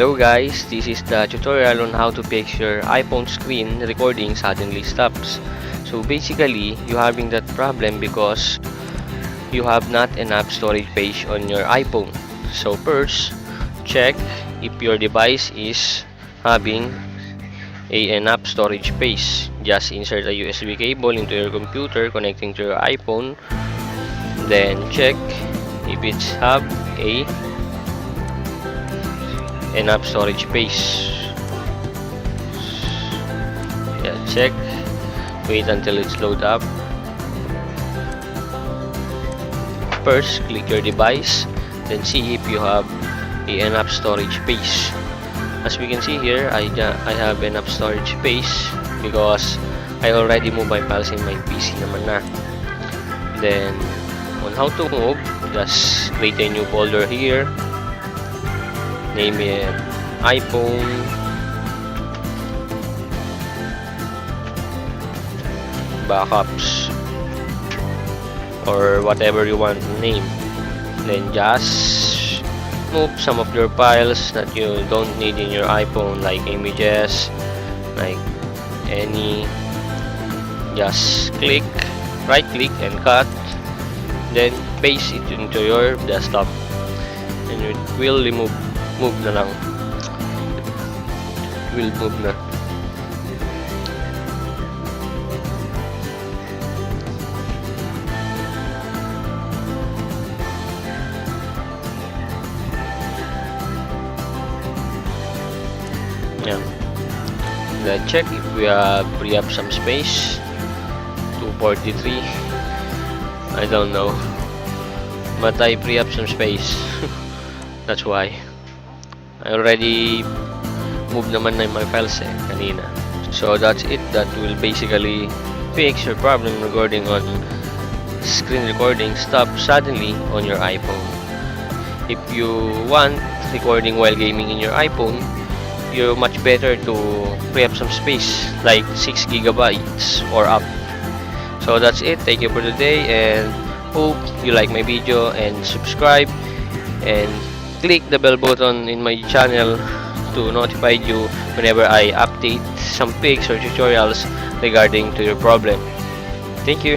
Hello guys, this is the tutorial on how to fix your iPhone screen recording suddenly stops. So basically, you having that problem because you have not enough storage space on your iPhone. So first, check if your device is having enough storage space. Just insert a USB cable into your computer connecting to your iPhone. Then check if it's have a enough storage space. Yeah, check. Wait until it's load up. First, click your device, then see if you have enough storage space. As we can see here, I have enough storage space because I already moved my files in my PC naman na. Then, on how to move, just create a new folder here. Name it iPhone backups or whatever you want to name. Then just move some of your files that you don't need in your iPhone, like images, like any. Just right click and cut, then paste it into your desktop and it will move na lang. Will move na. Yan. Let's check if we have free up some space. 243. I don't know. But I free up some space. That's why. I already moved naman na my files kanina. So that's it. That will basically fix your problem regarding on screen recording stop suddenly on your iPhone. If you want recording while gaming in your iPhone, you're much better to free up some space like 6 gigabytes or up. So that's it. Thank you for today and hope you like my video and subscribe and click the bell button in my channel to notify you whenever I update some pics or tutorials regarding to your problem. Thank you.